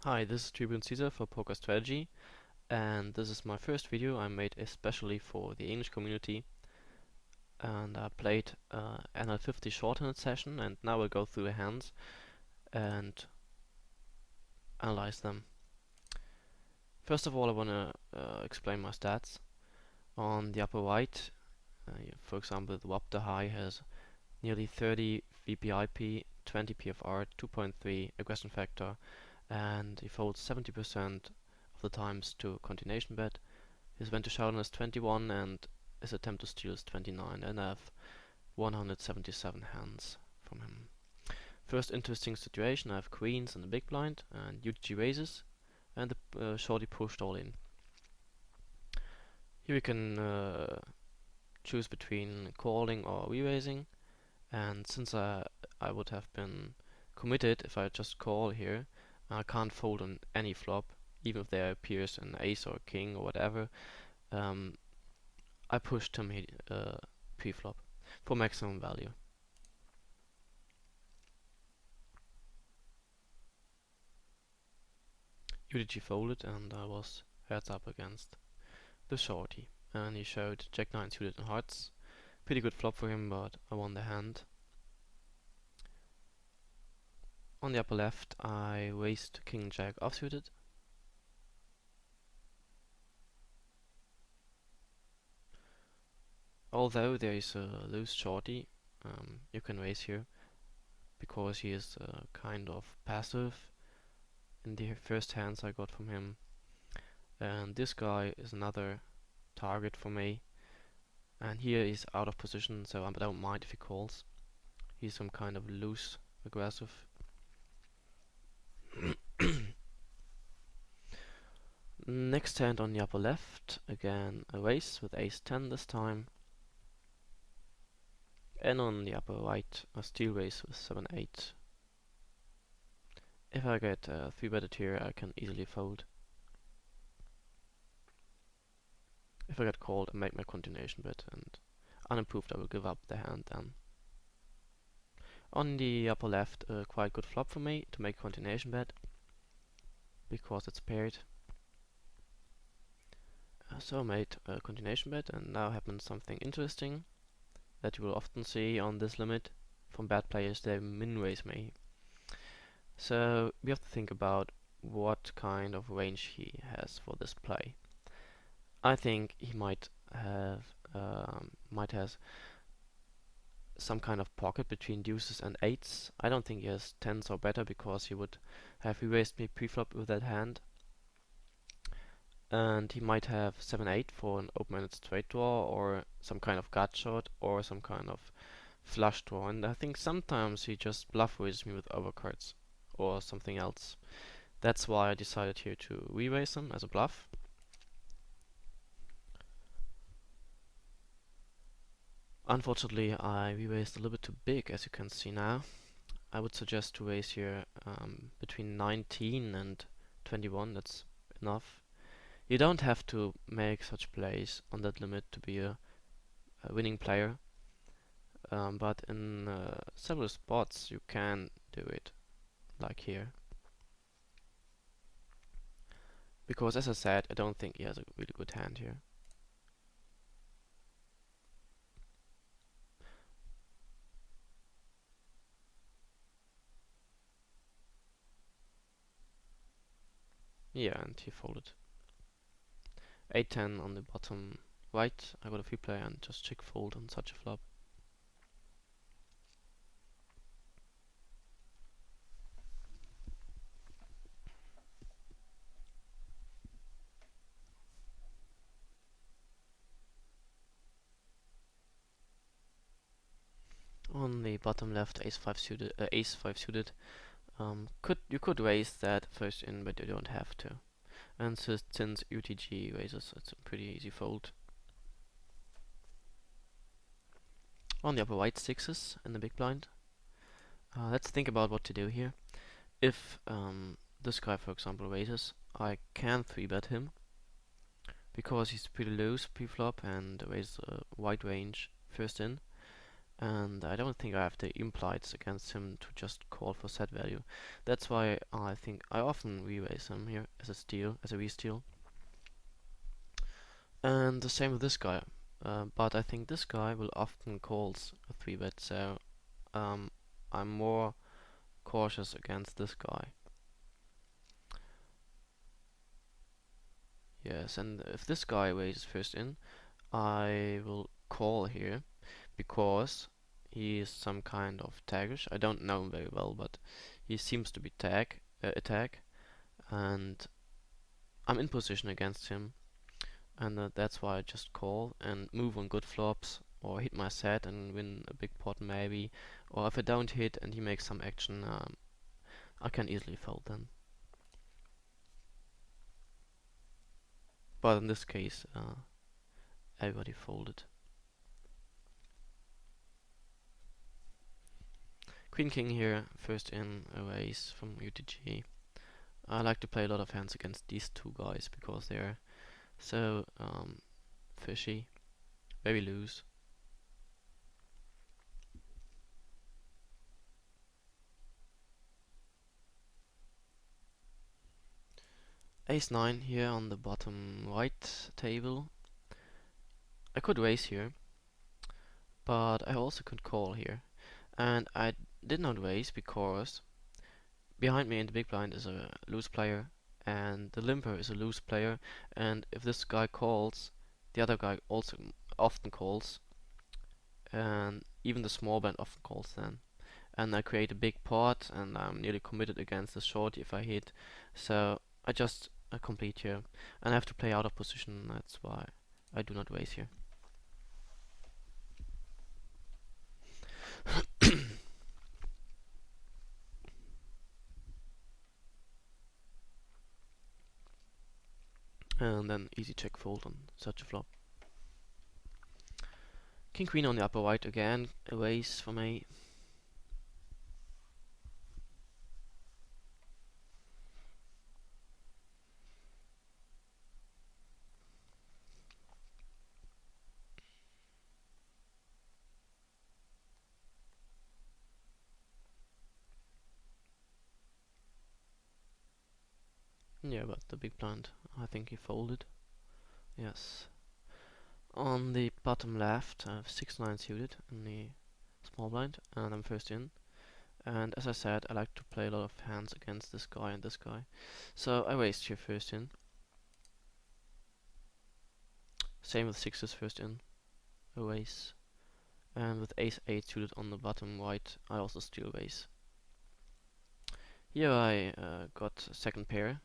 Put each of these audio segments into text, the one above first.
Hi, this is Tribune Caesar for Poker Strategy, and this is my first video I made especially for the English community. And I played an 50 shorthanded session, and now we'll go through the hands and analyze them. First of all, I want to explain my stats. On the upper right, for example, the WAP high has nearly 30 VPIP, 20 PFR, 2.3 aggression factor, and he folds 70% of the times to continuation bet. His went to showdown is 21 and his attempt to steal is 29, and I have 177 hands from him. First interesting situation, I have queens in the big blind and UTG raises, and the shorty pushed all in. Here we can choose between calling or re-raising, and since I would have been committed if I just call here, I can't fold on any flop, even if there appears an ace or a king or whatever. I pushed him pre-flop for maximum value. UTG folded and I was heads up against the shorty, and he showed Jack 9 suited and hearts. Pretty good flop for him, but I won the hand. On the upper left, I raised King Jack offsuited. Although there is a loose shorty, you can raise here because he is kind of passive in the first hands I got from him. And this guy is another target for me. And here he's out of position, so I don't mind if he calls. He's some kind of loose aggressive. Next hand on the upper left, again a raise with ace 10 this time. And on the upper right, a steal raise with 7-8. If I get 3-betted here, I can easily fold. If I get called, I make my continuation bet, and unimproved I will give up the hand then. On the upper left, a quite good flop for me to make continuation bet, because it's paired. So I made a continuation bet, and now happens something interesting that you will often see on this limit from bad players. They min raise me. So we have to think about what kind of range he has for this play. I think he might have some kind of pocket between deuces and eights. I don't think he has tens or better, because he would have re-raised me pre-flop with that hand. And he might have 7-8 for an open-ended straight draw, or some kind of gut shot, or some kind of flush draw. And I think sometimes he just bluff raises me with overcards or something else. That's why I decided here to re-raise him as a bluff. Unfortunately, I re-raised a little bit too big, as you can see now. I would suggest to raise here between 19 and 21, that's enough. You don't have to make such plays on that limit to be a winning player, but in several spots you can do it, like here. Because as I said, I don't think he has a really good hand here. Yeah, and he folded. 8-10 on the bottom right. I got a free play and just check fold on such a flop. On the bottom left, ace-5 suited. Ace-5 suited. You could raise that first in, but you don't have to. And since UTG raises, it's a pretty easy fold. On the upper right, sixes in the big blind. Let's think about what to do here. If this guy, for example, raises, I can 3-bet him, because he's pretty loose pre-flop and raises a wide range first in. and I don't think I have the implieds against him to just call for set value. That's why I think I often re-raise him here as a steal, as a re-steal. And the same with this guy. But I think this guy will often calls a 3-bet, so I'm more cautious against this guy. Yes, and if this guy raises first in, I will call here because he is some kind of tagish. I don't know him very well, but he seems to be attack, and I'm in position against him, and that's why I just call and move on good flops or hit my set and win a big pot maybe. Or if I don't hit and he makes some action, I can easily fold then. But in this case, everybody folded. Queen King here, first in a raise from UTG. I like to play a lot of hands against these two guys because they're so fishy, very loose. Ace 9 here on the bottom right table. I could raise here, but I also could call here. And I did not raise because behind me in the big blind is a loose player, and the limper is a loose player, and if this guy calls, the other guy also often calls, and even the small blind often calls then. And I create a big pot, and I'm nearly committed against the shorty if I hit, so I just complete here, and I have to play out of position, that's why I do not raise here. And then easy check fold on such a flop. King Queen on the upper right again, a raise for me. Yeah, but the big blind, I think he folded. Yes. On the bottom left, I have 6-9 suited in the small blind, and I'm first in. And as I said, I like to play a lot of hands against this guy and this guy. So I raised here first in. Same with sixes first in, a raise. And with ace 8 suited on the bottom right, I also still raise. Here I got a second pair,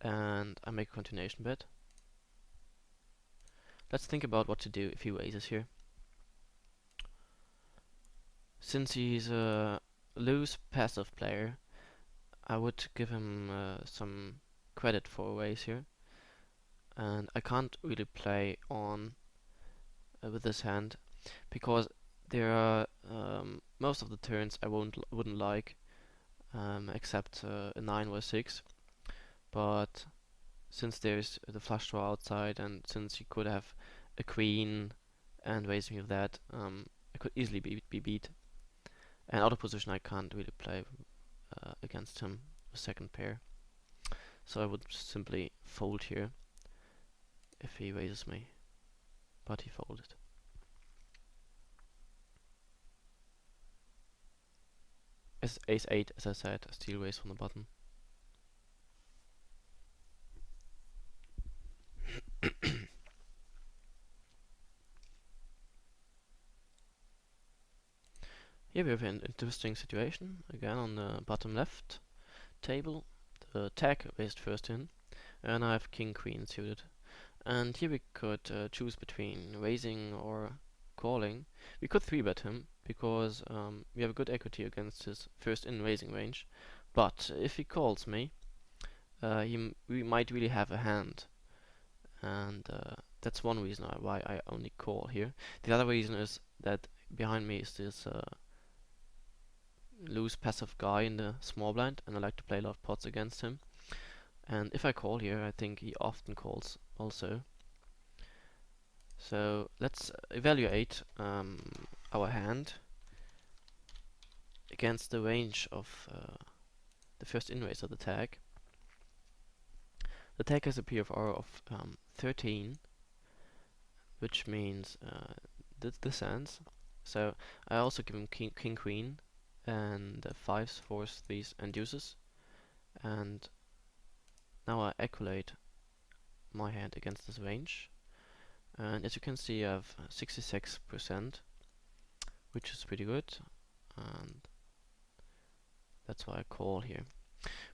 and I make a continuation bet. Let's think about what to do if he raises here. Since he's a loose passive player, I would give him some credit for a raise here. And I can't really play on with this hand because there are most of the turns I wouldn't like, except a 9 or a 6. But since there's the flush draw outside, and since you could have a queen and raise me with that, I could easily be beat. And out of position I can't really play against him a second pair. So I would simply fold here if he raises me. But he folded. As ace 8, as I said, a steal raise from the bottom. Here we have an interesting situation, again on the bottom left table. The tag raised first in, and I have king queen suited. And here we could choose between raising or calling. We could 3-bet him, because we have a good equity against his first in raising range. But if he calls me, we might really have a hand. And that's one reason why I only call here. The other reason is that behind me is this loose passive guy in the small blind, and I like to play a lot of pots against him. And if I call here, I think he often calls also. So let's evaluate our hand against the range of the first in-race of the tag. The tag has a PFR of 13, which means this ends. So I also give him king queen and fives, fours, threes, and deuces. And now I calculate my hand against this range. And as you can see, I have 66%, which is pretty good. And that's why I call here.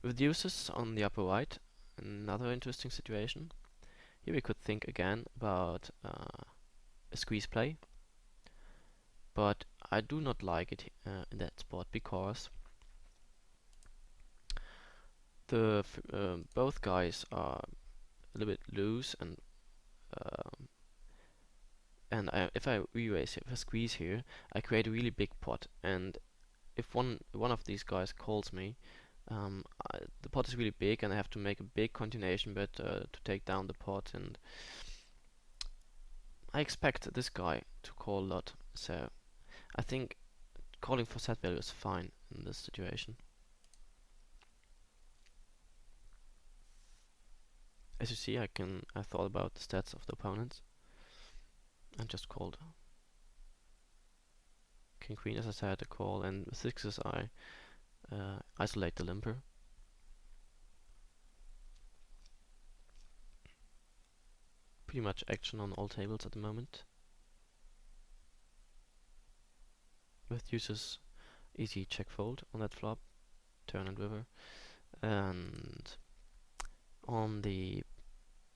With deuces on the upper right, another interesting situation. Here we could think again about a squeeze play, but I do not like it in that spot because both guys are a little bit loose, and if I re-raise, if I squeeze here, I create a really big pot, and if one of these guys calls me, the pot is really big, and I have to make a big continuation bet to take down the pot, and I expect this guy to call a lot, so I think calling for set value is fine in this situation. As you see, I thought about the stats of the opponents and just called. King queen, as I said, a call, and with sixes I isolate the limper. Pretty much action on all tables at the moment. With deuces, easy check fold on that flop, turn and river. And on the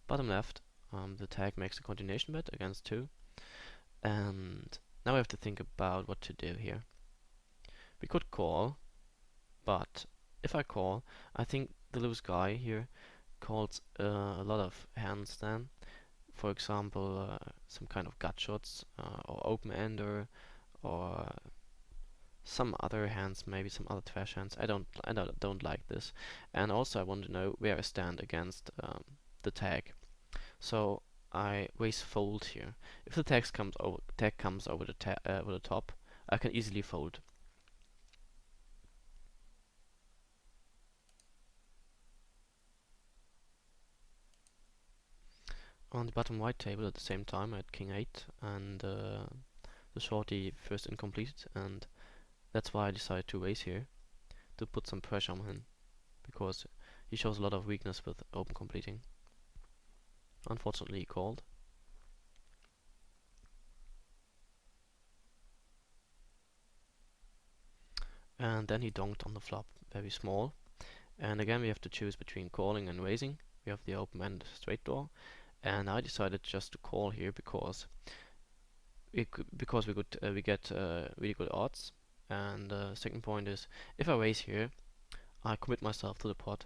bottom left, the tag makes a continuation bet against 2. And now we have to think about what to do here. We could call, but if I call, I think the loose guy here calls a lot of hands then. For example, some kind of gut shots or open ender or some other hands, maybe some other trash hands. I don't like this. And also I want to know where I stand against the tag. So I raise fold here. If the tag comes over the top, I can easily fold. On the bottom right table at the same time I had king 8 and the shorty first incomplete, and that's why I decided to raise here to put some pressure on him because he shows a lot of weakness with open completing. Unfortunately he called. And then he donked on the flop very small, and again we have to choose between calling and raising. We have the open and straight draw, and I decided just to call here because we get really good odds. And second point is, if I raise here, I commit myself to the pot,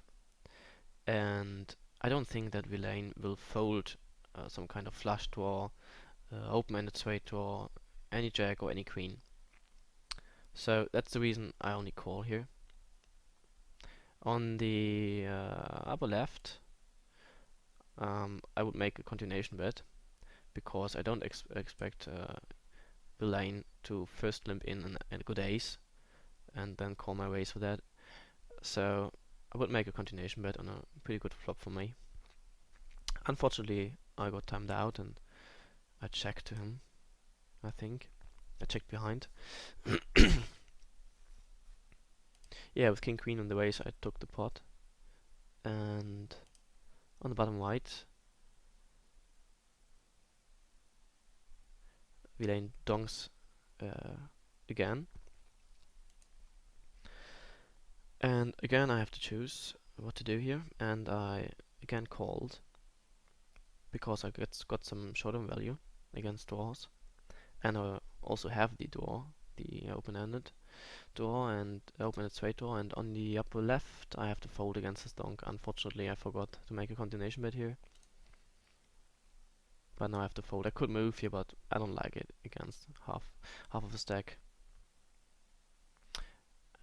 and I don't think that Villain will fold some kind of flush draw, open-ended straight draw, any jack or any queen. So that's the reason I only call here. On the upper left, I would make a continuation bet because I don't expect the lane to first limp in a good ace and then call my raise for that. So I would make a continuation bet on a pretty good flop for me. Unfortunately, I got timed out and I checked to him, I think. I checked behind. Yeah, with king queen on the raise I took the pot. And on the bottom right, Villain donks again. And again I have to choose what to do here, and I again called because I got some short-term value against draws, and I also have the draw, the open-ended draw and open-ended straight draw, and on the upper left I have to fold against this donk. Unfortunately I forgot to make a continuation bet here, but now I have to fold. I could move here, but I don't like it against half of the stack.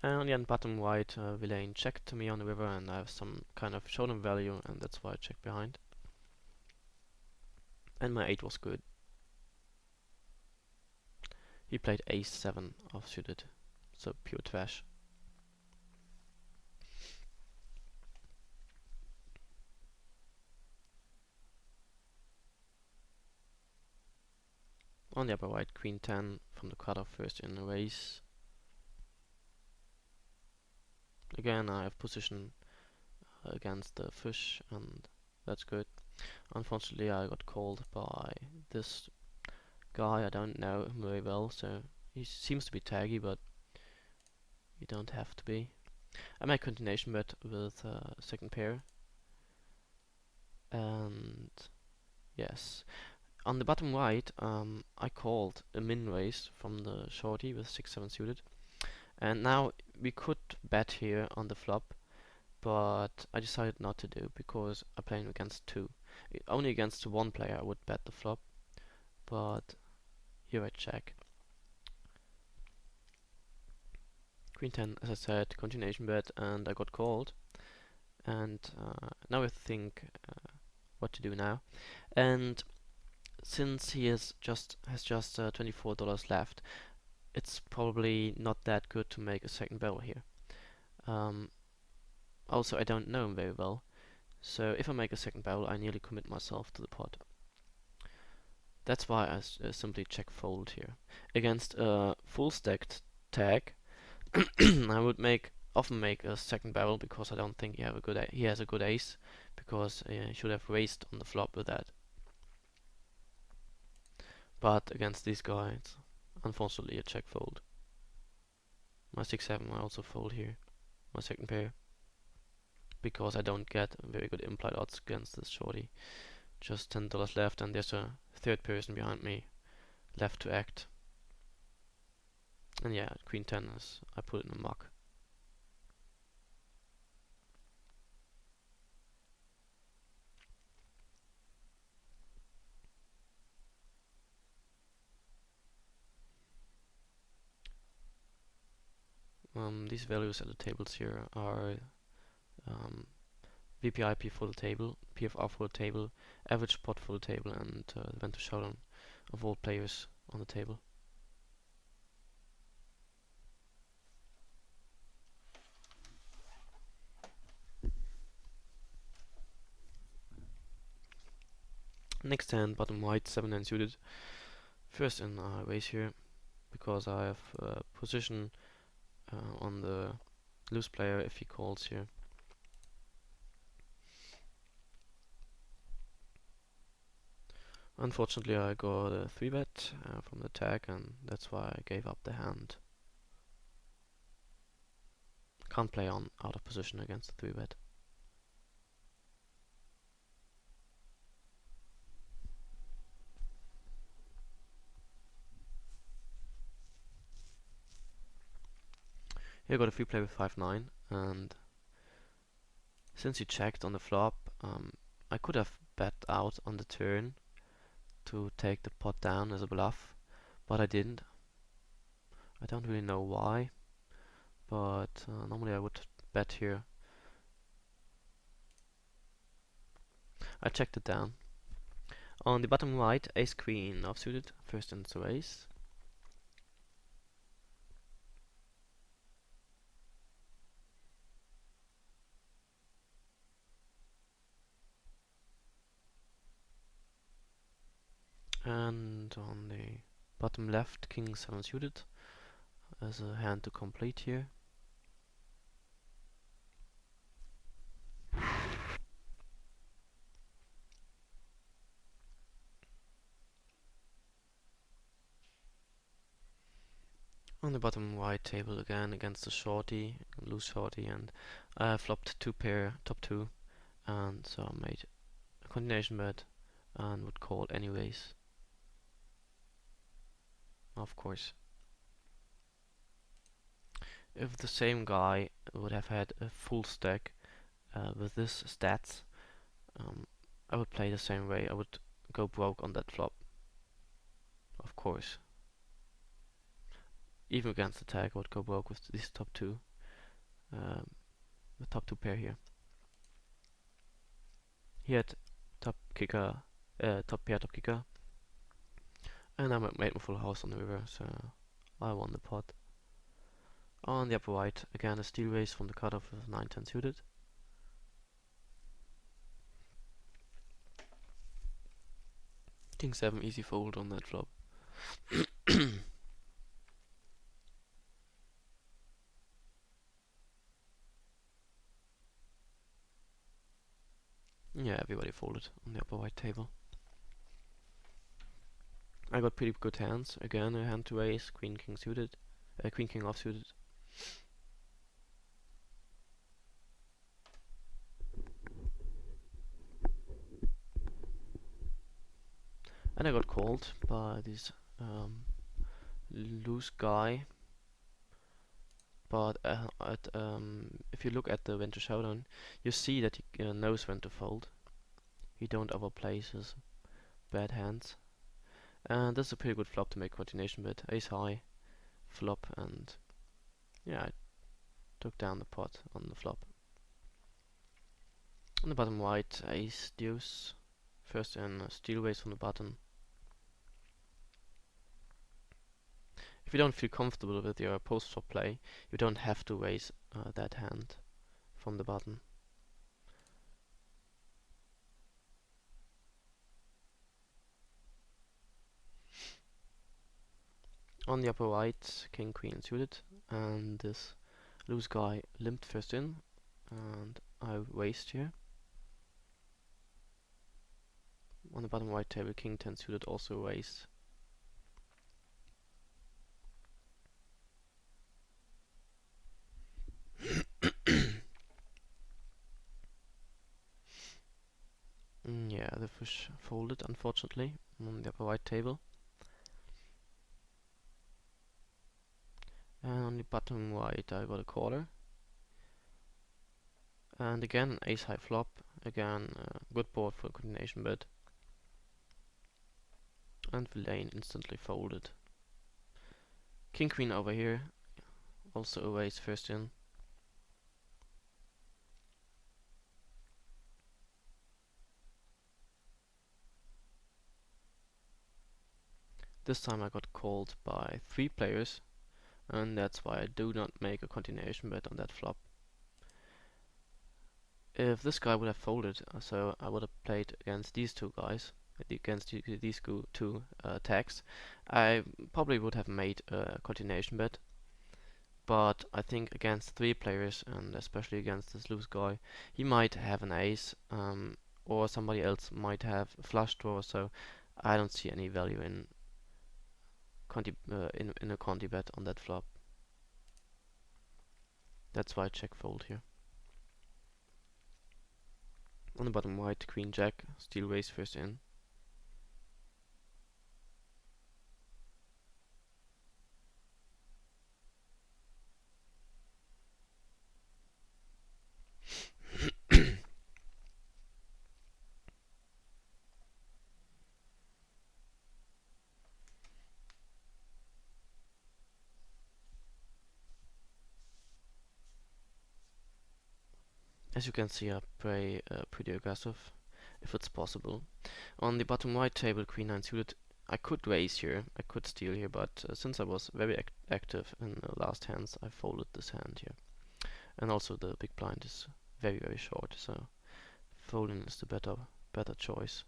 And on the end bottom right, Villain checked to me on the river, and I have some kind of showdown value, and that's why I checked behind. And my 8 was good. He played ace-7 offsuited, so pure trash. On the upper right, queen 10 from the cutoff first in a race. Again, I have position against the fish, and that's good. Unfortunately, I got called by this guy. I don't know him very well, so he seems to be taggy, but you don't have to be. I make continuation bet with second pair, and yes, on the bottom right, I called a min raise from the shorty with 6-7 suited, and now we could bet here on the flop, but I decided not to do because I'm playing against two. Only against one player I would bet the flop, but here I check. Queen 10, as I said, continuation bet, and I got called. And now I think what to do now. And since he has just $24 left, it's probably not that good to make a second barrel here. Also, I don't know him very well, so if I make a second barrel, I nearly commit myself to the pot. That's why I simply check fold here. Against a full stacked tag, I would often make a second barrel because I don't think he has a good ace, because he should have raised on the flop with that. But against these guys, unfortunately, a check fold. My 6-7 I also fold here, my second pair, because I don't get very good implied odds against this shorty. Just $10 left, and there's a third person behind me left to act. And yeah, queen 10 is, I put it in a muck. These values at the tables here are VPIP for the table, PFR for the table, average pot for the table, and the event to showdown of all players on the table. Next hand, bottom right, 7-9 suited. First in raise here, because I have position on the loose player if he calls here. Unfortunately, I got a 3-bet from the tag, and that's why I gave up the hand. Can't play on out of position against the 3-bet. Here I got a free play with 5-9, and since he checked on the flop, I could have bet out on the turn to take the pot down as a bluff, but I didn't. I don't really know why, but normally I would bet here. I checked it down. On the bottom right, ace queen offsuited, first in the raise. And on the bottom left, king 7 suited as a hand to complete here. On the bottom right table again against the shorty, loose shorty, and I flopped 2-pair top 2, and so I made a continuation bet and would call anyways. Of course. If the same guy would have had a full stack with this stats, I would play the same way. I would go broke on that flop. Of course. Even against the tag, I would go broke with these top 2. The top 2 pair here. He had top kicker, top pair, top kicker. And I made my full house on the river, so I won the pot. On the upper right, again a steal raise from the cutoff with 9-10 suited. King 7 easy fold on that flop. Yeah, everybody folded on the upper right table. I got pretty good hands. Again, a hand to raise, queen king suited, queen king off suited. And I got called by this loose guy. But if you look at the when to showdown, you see that he knows when to fold. He don't overplay his bad hands. And this is a pretty good flop to make continuation bet. Ace high, flop, and yeah, I took down the pot on the flop. On the bottom right, ace deuce. First in steal raise from the button. If you don't feel comfortable with your post-flop play, you don't have to raise that hand from the button. On the upper right, king queen suited, and this loose guy limped first in, and I raised here. On the bottom right table, king 10 suited also raised. Yeah, the fish folded, unfortunately, on the upper right table. And on the bottom right, I got a quarter. And again, ace high flop. Again, good board for a continuation bet. And the lane instantly folded. King queen over here, also a raise first in. This time I got called by 3 players, and that's why I do not make a continuation bet on that flop. If this guy would have folded, so I would have played against these 2 guys, against these 2 tags, I probably would have made a continuation bet. But I think against 3 players, and especially against this loose guy, he might have an ace, or somebody else might have a flush draw, so I don't see any value in a conti bet on that flop. That's why I check fold here. On the bottom right, queen jack, steal raise first in. As you can see, I play pretty aggressive, if it's possible. On the bottom right table, queen 9 suited, I could raise here, I could steal here, but since I was very active in the last hands, I folded this hand here. And also the big blind is very short, so folding is the better choice.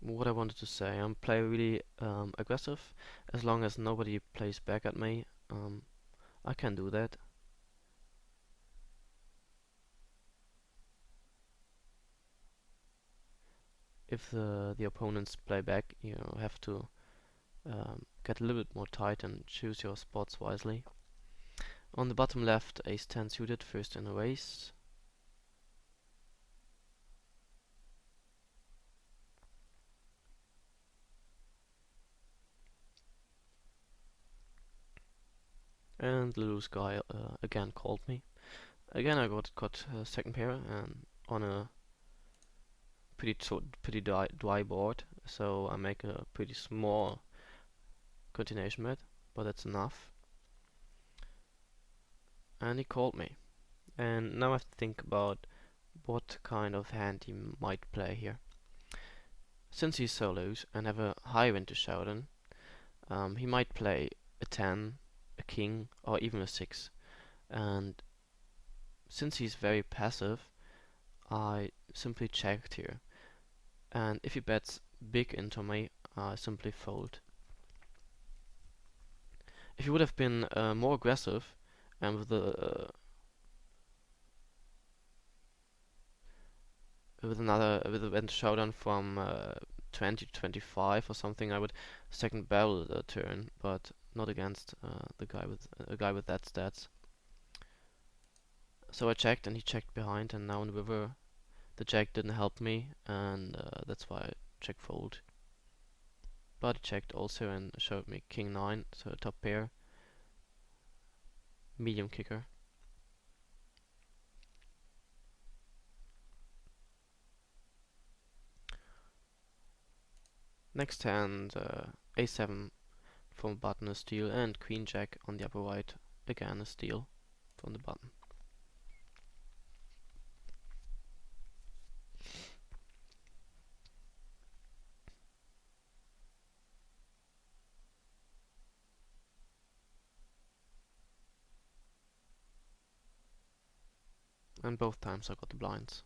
What I wanted to say, I'm play really aggressive. As long as nobody plays back at me, I can do that. If the opponents play back, you have to get a little bit more tight and choose your spots wisely. On the bottom left, ace 10 suited, first in a race. And the loose guy again called me. Again I got second pair and on a pretty dry board, so I make a pretty small continuation bet, but that's enough. And he called me. And now I have to think about what kind of hand he might play here. Since he's so loose and have a high win to showdown, he might play a 10, a king, or even a 6. And since he's very passive, I simply checked here. And if he bets big into me, I simply fold. If he would have been more aggressive and with a went showdown from 20 to 25 or something, I would second barrel the turn, but not against the guy with a guy with that stats. So I checked and he checked behind, and now in the river the jack didn't help me, and that's why I check fold. But he checked also and showed me king 9, so a top pair, medium kicker. Next hand, a7 from the button a steal, and queen jack on the upper right, again a steal from the button. And both times I got the blinds.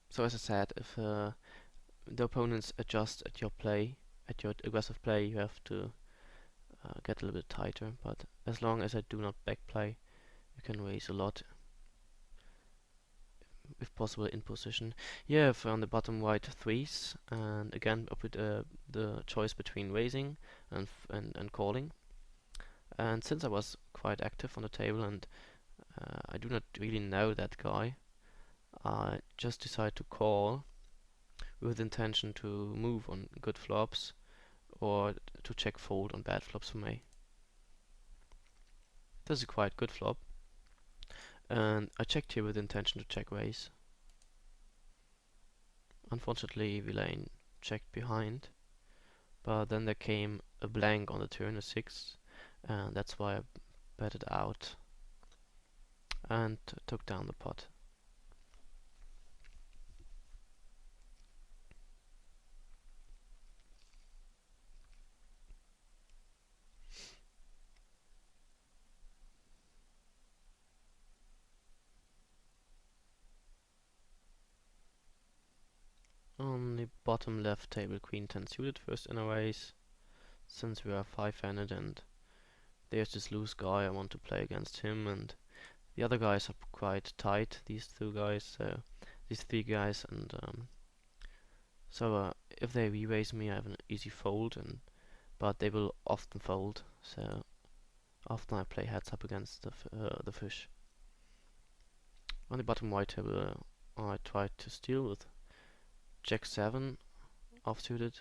So as I said, if the opponents adjust at your play, at your aggressive play, you have to get a little bit tighter. But as long as I do not back play, you can raise a lot, if possible in position. You have on the bottom right threes, and again I put the choice between raising and calling. And since I was quite active on the table and I do not really know that guy, I just decided to call with intention to move on good flops or to check fold on bad flops for me. This is a quite good flop, and I checked here with intention to check raise. Unfortunately, Villain checked behind, but then there came a blank on the turn, a 6, and that's why I betted out and took down the pot. On the bottom left table, queen 10 suited first in a race, since we are 5-handed and there's this loose guy, I want to play against him, and the other guys are quite tight, these three guys, and so if they re-raise me, I have an easy fold, but they will often fold, so often I play heads up against the fish. On the bottom right table, I tried to steal with Jack 7 offsuited,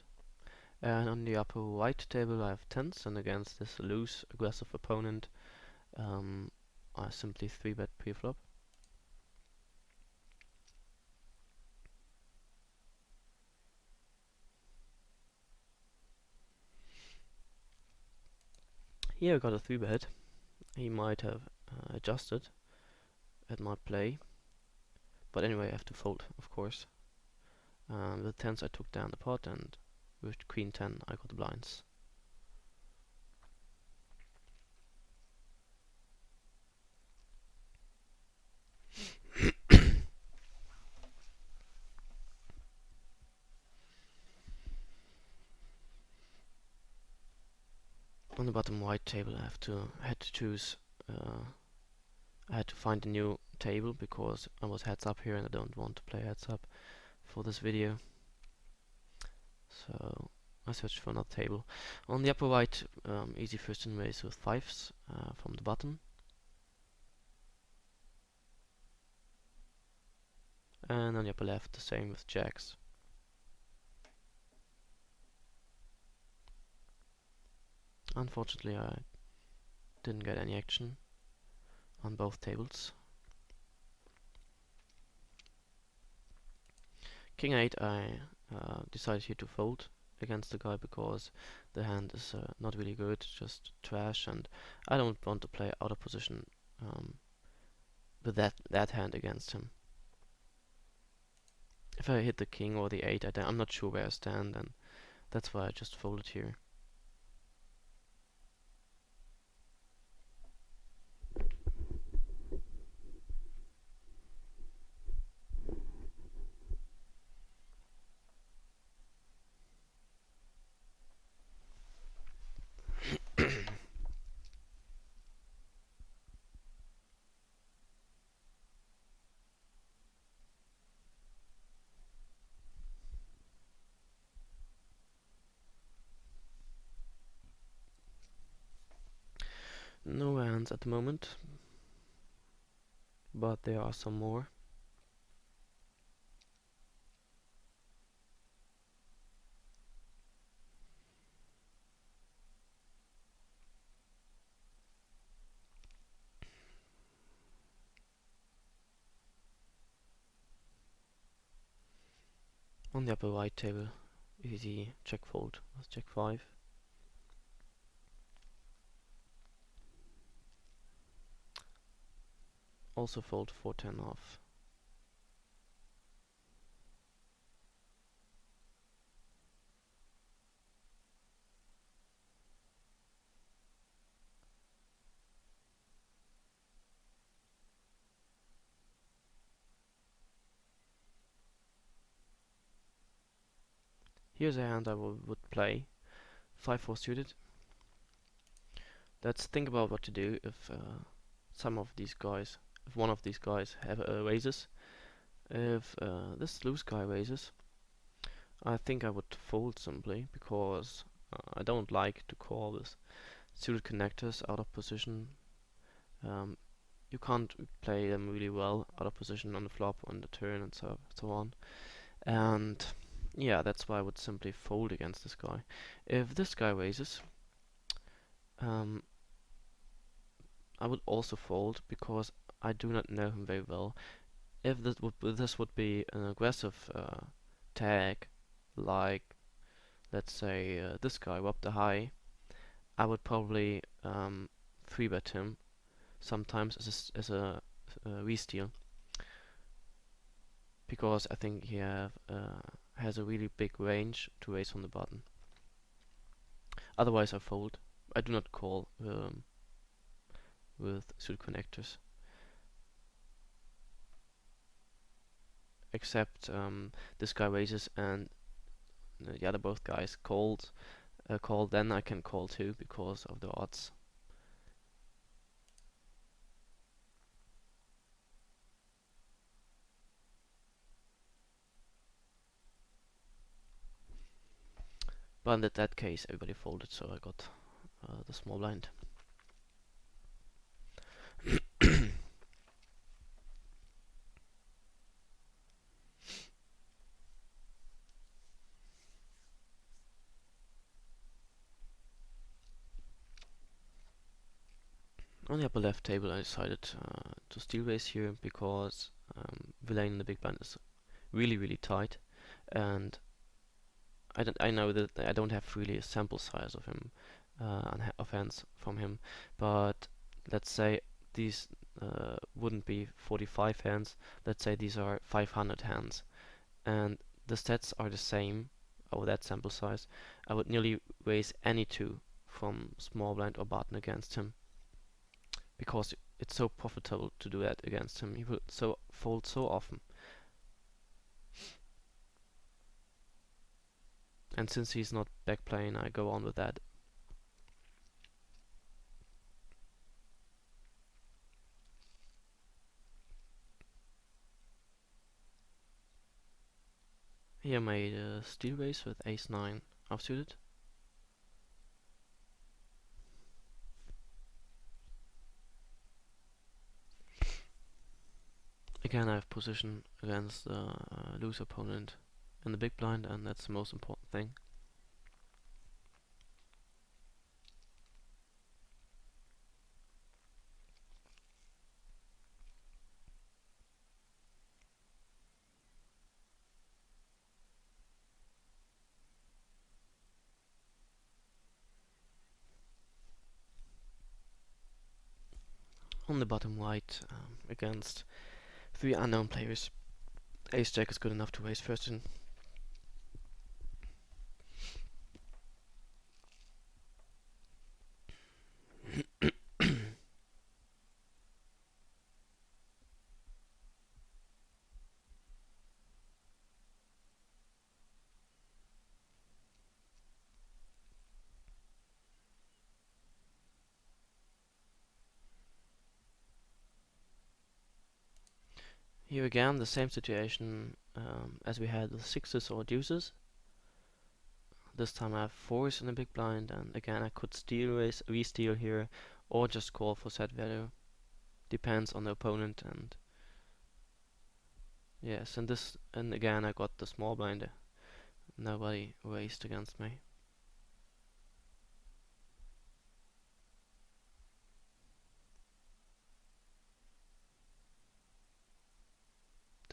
and on the upper right table I have tens, and against this loose aggressive opponent, I simply 3-bet pre-flop. Here I got a 3-bet. He might have adjusted at my play, but anyway I have to fold, of course. With tens I took down the pot, and with queen 10 I got the blinds. On the bottom right table I had to choose, I had to find a new table because I was heads up here and I don't want to play heads up for this video. So I searched for another table. On the upper right, easy first in raise with fives from the bottom. And on the upper left, the same with jacks. Unfortunately, I didn't get any action on both tables. King 8, I decided here to fold against the guy because the hand is not really good, just trash, and I don't want to play out of position with that hand against him. If I hit the king or the 8, I'm not sure where I stand, and that's why I just folded here. No hands at the moment, but there are some more. On the upper right table, easy check fold. That's check 5. Also fold 4-10 off. Here's a hand I would play. 5-4 suited. Let's think about what to do if some of these guys, if one of these guys have raises. If this loose guy raises, I think I would fold simply because I don't like to call with suited connectors out of position. You can't play them really well out of position on the flop, on the turn, and so on. And yeah, that's why I would simply fold against this guy. If this guy raises, I would also fold because I do not know him very well. If this would be an aggressive tag, like let's say this guy, Rob the High, I would probably 3-bet him sometimes as a re-steal, because I think he has a really big range to raise on the button. Otherwise I fold. I do not call with suited connectors, except this guy raises and the other both guys call, then I can call too because of the odds. But in that case everybody folded, so I got the small blind. On the upper left table I decided to steal raise here because Villain in the big blind is really tight, and I know that I don't have really a sample size of him, of hands from him, but let's say these wouldn't be 45 hands, let's say these are 500 hands, and the stats are the same over that sample size. I would nearly raise any two from small blind or button against him, because it's so profitable to do that against him. He will fold so often. And since he's not backplaying, I go on with that. Here I made a steal raise with ace-9 offsuited. Again, I have position against the loose opponent in the big blind, and that's the most important thing. on the bottom right against three unknown players. Ace Jack is good enough to raise first in. Here again, the same situation as we had with sixes or deuces. This time I have fours in the big blind, and again I could re-steal here, or just call for set value. Depends on the opponent, and yes, and again I got the small blind. Nobody raised against me.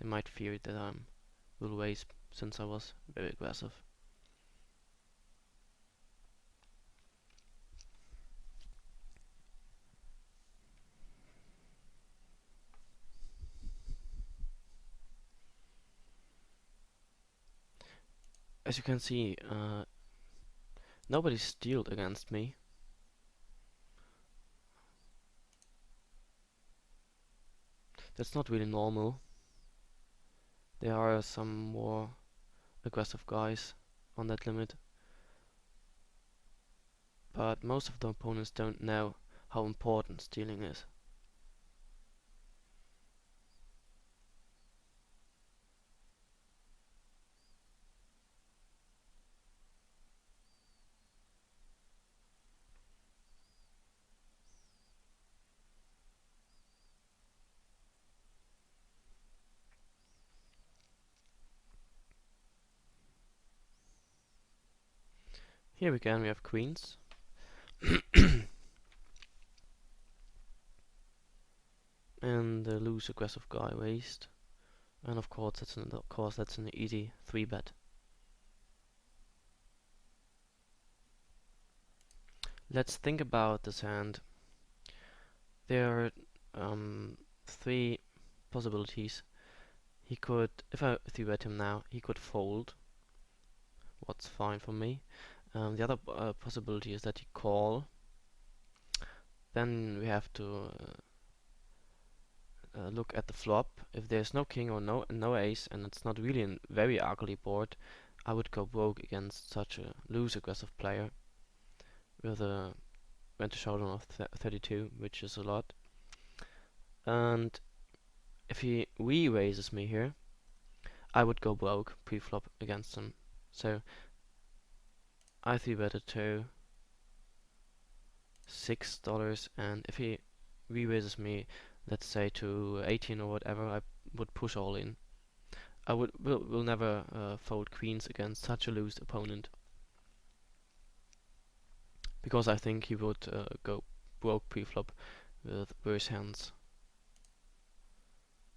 They might fear that I will raise since I was very aggressive. As you can see, nobody stealed against me. That's not really normal. There are some more aggressive guys on that limit, but most of the opponents don't know how important stealing is. Here again we have queens. And the loose aggressive guy raised. And of course that's an easy 3-bet. Let's think about this hand. There are three possibilities. He could, if I 3-bet him now, he could fold. What's fine for me. The other possibility is that he call. Then we have to look at the flop. If there's no king or no ace, and it's not really a very ugly board, I would go broke against such a loose aggressive player with a rent showdown of 32, which is a lot. And if he re-raises me here, I would go broke pre-flop against him. So I 3-betted to $6, and if he re-raises me, let's say to 18 or whatever, I would push all in. I will never fold queens against such a loose opponent, because I think he would go broke pre-flop with worse hands.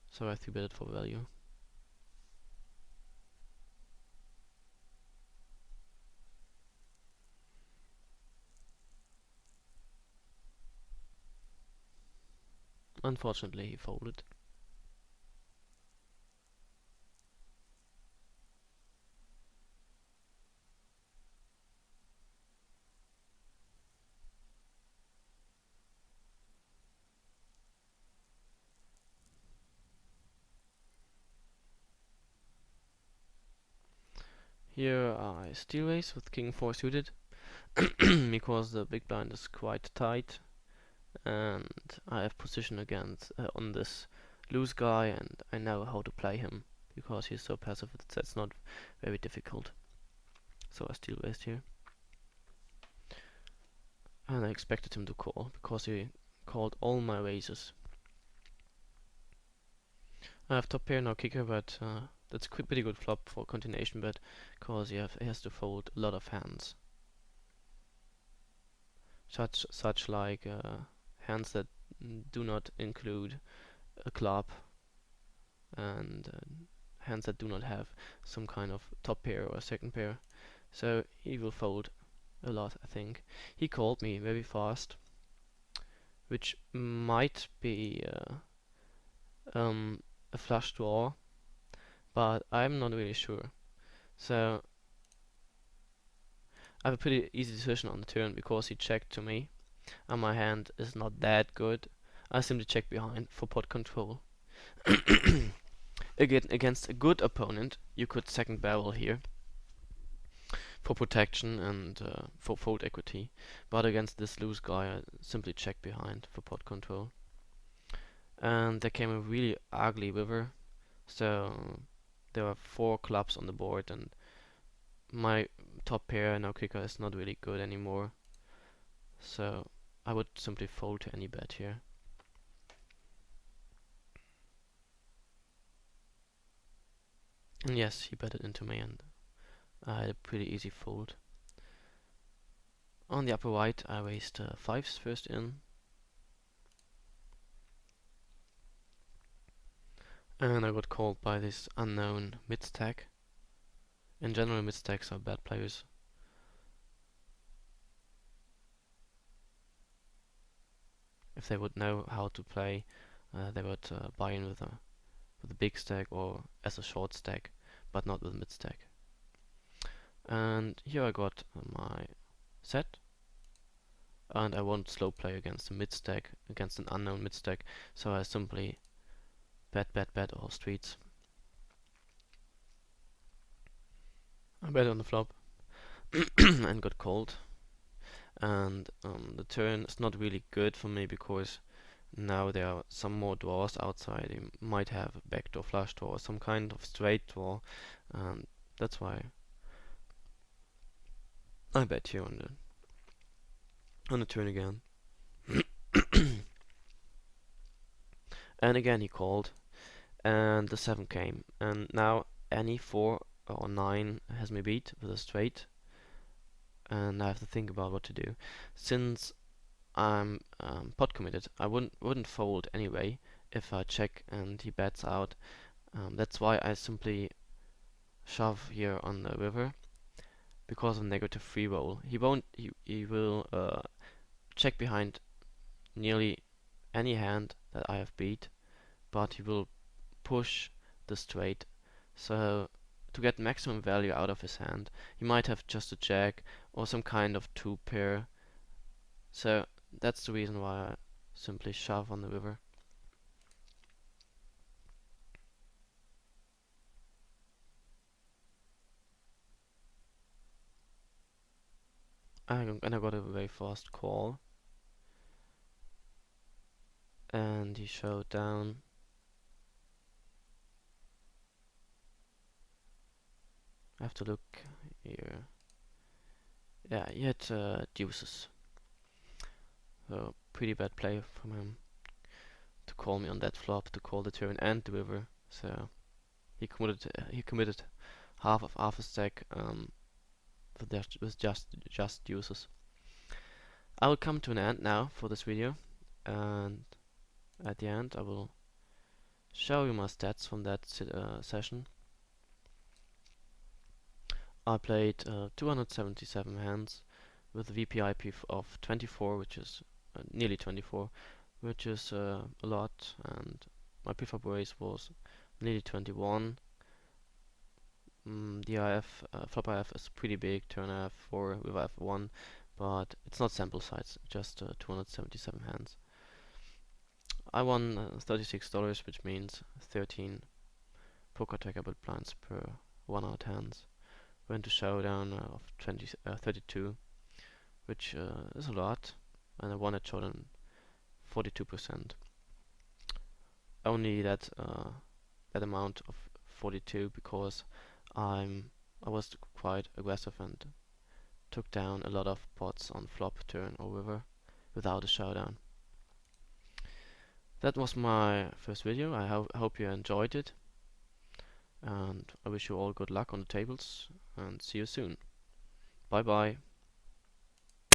So I 3-betted for value. Unfortunately, he folded. Here I steal raise with king 4 suited because the big blind is quite tight, and I have position against on this loose guy, and I know how to play him because he's so passive. That's not very difficult. So I steal raised here, and I expected him to call because he called all my raises. I have top pair, no kicker, but that's a pretty good flop for continuation bet, because he has to fold a lot of hands. Such like hands that do not include a club, and hands that do not have some kind of top pair or second pair. So he will fold a lot, I think. He called me very fast, which might be a flush draw, but I'm not really sure. So I have a pretty easy decision on the turn because he checked to me, and my hand is not that good. I simply check behind for pot control. Again, against a good opponent, you could second barrel here for protection and for fold equity, but against this loose guy, I simply check behind for pot control. And there came a really ugly river, so there are 4 clubs on the board, and my top pair, no kicker, is not really good anymore. So I would simply fold to any bet here. And yes, he bet it into me, and I had a pretty easy fold. On the upper right, I raised 5s first in, and I got called by this unknown mid-stack. In general, mid-stacks are bad players. If they would know how to play, they would buy in with a big stack or as a short stack, but not with mid-stack. And here I got my set, and I won't slow play against a mid-stack, against an unknown mid-stack, so I simply bet all streets. I bet on the flop and got called. And the turn is not really good for me because now there are some more draws outside. You might have a backdoor flush draw or some kind of straight draw, and that's why I bet here on the turn again. And again he called, and the 7 came, and now any 4 or 9 has me beat with a straight, and I have to think about what to do. Since I'm pot committed, I wouldn't fold anyway if I check and he bets out. That's why I simply shove here on the river because of negative free roll. He will check behind nearly any hand that I have beat, but he will push the straight. So to get maximum value out of his hand, he might have just a jack or some kind of 2 pair. So that's the reason why I simply shove on the river. And I got a very fast call, and he showed down. I have to look here. Yeah, he had deuces. So pretty bad play from him to call me on that flop, to call the turn and the river. So he committed half a stack with just deuces. I will come to an end now for this video, and at the end I will show you my stats from that session. I played 277 hands with a VPIP of 24, which is nearly 24, which is a lot, and my preflop raise was nearly 21. The IF, flop IF is pretty big, turn IF 4 with IF 1, but it's not sample size, just 277 hands. I won $36, which means 13 poker trackable blinds per 1 out hands. Went to showdown of 32, which is a lot, and I won at showdown 42%. Only that amount of 42 because I was quite aggressive and took down a lot of pots on flop, turn, or river without a showdown. That was my first video. I hope you enjoyed it, and I wish you all good luck on the tables, and see you soon. Bye bye.